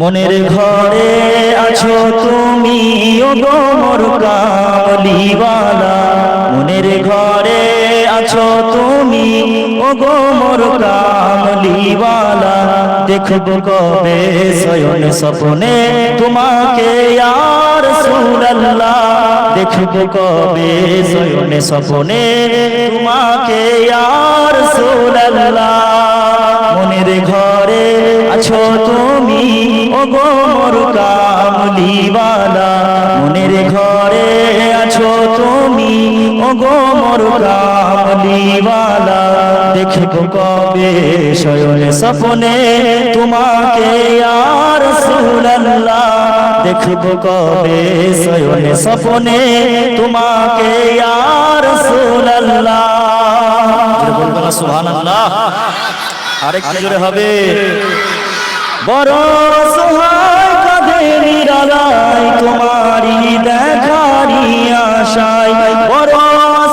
মনের ঘরে আছো তুমি ও গো মোর কামলিওয়ালা, মনের ঘরে আছো তুমি ও গো মোর কামলিওয়ালা। দেখব কবে শয়ন স্বপ্নে তোমাকে ইয়া রাসূলুল্লাহ, দেখব কবে শয়ন স্বপ্নে তোমাকে ইয়া রাসূলুল্লাহ। মনের ঘরে আছো তুমি ও গো মোর কামলিওয়ালা, মনের ঘরে আছো তুমি ও গো মোর কামলিওয়ালা। দেখব কবে শয়ন স্বপ্নে তোমাকে ইয়া রাসূলুল্লাহ, দেখব কবে শয়ন স্বপ্নে তোমাকে ইয়া রাসূলুল্লাহ। বলবেন না সুবহানাল্লাহ? আরেকটু জোরে হবে। বড় সহায় কাঁদে নিরালায় তোমারি দেখারি আশায়, বড়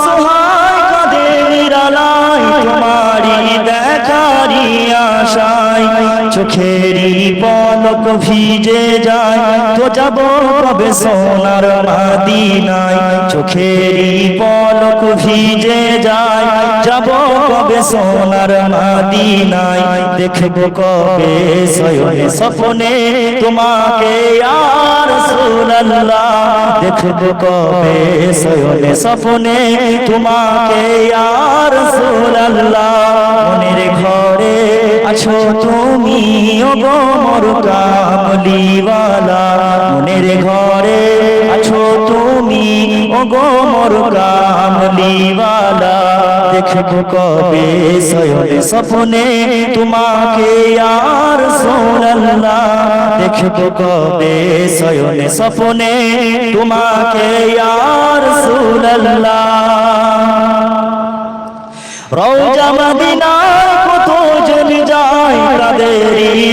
সহায় কাঁদে নিরালায় তোমারি দেখারি আশায়। চোখেরই পলক ভিজে যায় তো যাব কবে সোনার মদিনায়, চোখেরই পলক ভিজে যায় যাব কবে সোনার মদিনায়। দেখব কবে শয়ন স্বপ্নে তোমাকে ইয়া রাসূলুল্লাহ, দেখব কবে শয়ন স্বপ্নে তোমাকে ইয়া রাসূলুল্লাহ। মনের ঘরে আছো তুমি ও গো মোর কামলিওয়ালা, মনের ঘরে আছো তুমি ও গো মোর কামলিওয়ালা। দেখব কবে শয়ন স্বপ্নে তোমাকে ইয়া রাসূলুল্লাহ, দেখব কবে শয়ন স্বপ্নে তোমাকে ইয়া রাসূলুল্লাহ। রওজা মদিনায় কত জন যায় তাদের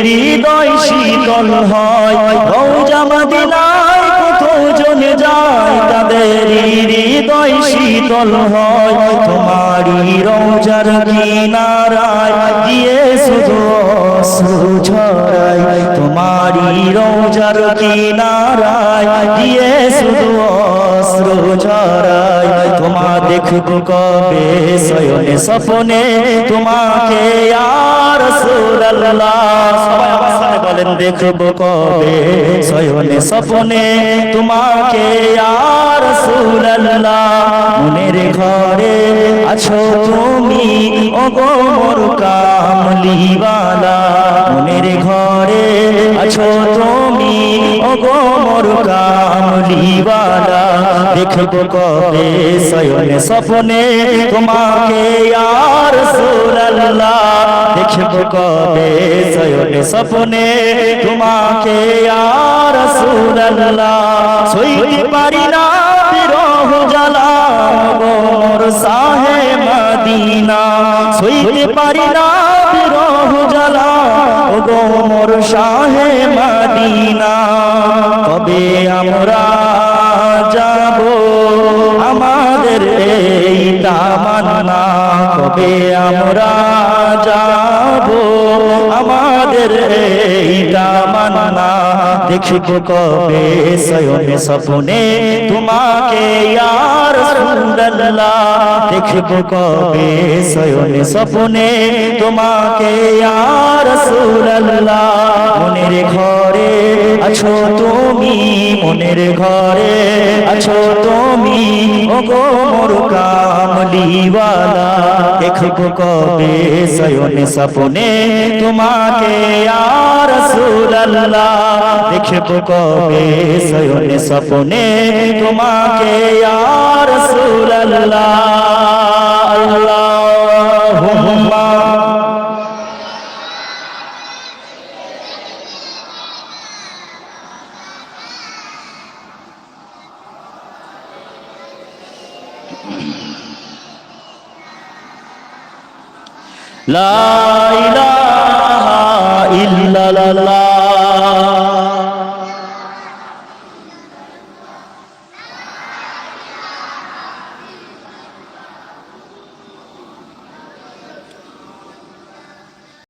হৃদয় শীতল হয়, রওজা মদিনায় কত জন যায় তাদের হৃদয় শীতল হয়। তোমারি রওজার কিনারায় গিয়ে শুধু অশ্রু ঝরায়, তোমারি রওজার কিনারায় গিয়ে শুধু অশ্রু ঝরায়। তোমা দেখব কবে শয়ন স্বপ্নে তোমাকে ইয়া রাসূলুল্লাহ, সবাই আমার সাথে বলেন দেখব কবে শয়ন স্বপ্নে তোমাকে ইয়া রাসূলুল্লাহ। মনের ঘরে আছো তুমি ও গো মোর কামলিওয়ালা, মনের ঘরে আছো তুমি ও গো মোর কামলিওয়ালা। দেখব কবে শয়ন স্বপ্নে তোমাকে ইয়া রাসূলুল্লাহ, দেখব কবে শয়ন স্বপ্নে তোমাকে ইয়া রাসূলুল্লাহ। সইতে পারি না বিরহ জ্বালা গো মোর শাহে মদিনা, সইতে পারি না বিরহ জ্বালা গো মোর শাহে মদিনা। কবে আমরা যাব আমাদের এই তামান্না, কবে আমরা যাব আমাদের এই তামান্না। দেখব কবে শয়ন স্বপ্নে তোমাকে ইয়া রাসূলুল্লাহ, দেখব কবে শয়ন স্বপ্নে তোমাকে ইয়া রাসূলুল্লাহ। মনের ঘরে আছো তুমি, মনের ঘরে আছো তুমি ও গো মোর কামলিওয়ালা। দেখব কবে শয়ন স্বপ্নে তোমাকে ইয়া রাসূলুল্লাহ, দেখব কবে শয়ন স্বপ্নে তোমাকে ইয়া রাসূলুল্লাহ। আল্লাহুম্মা লা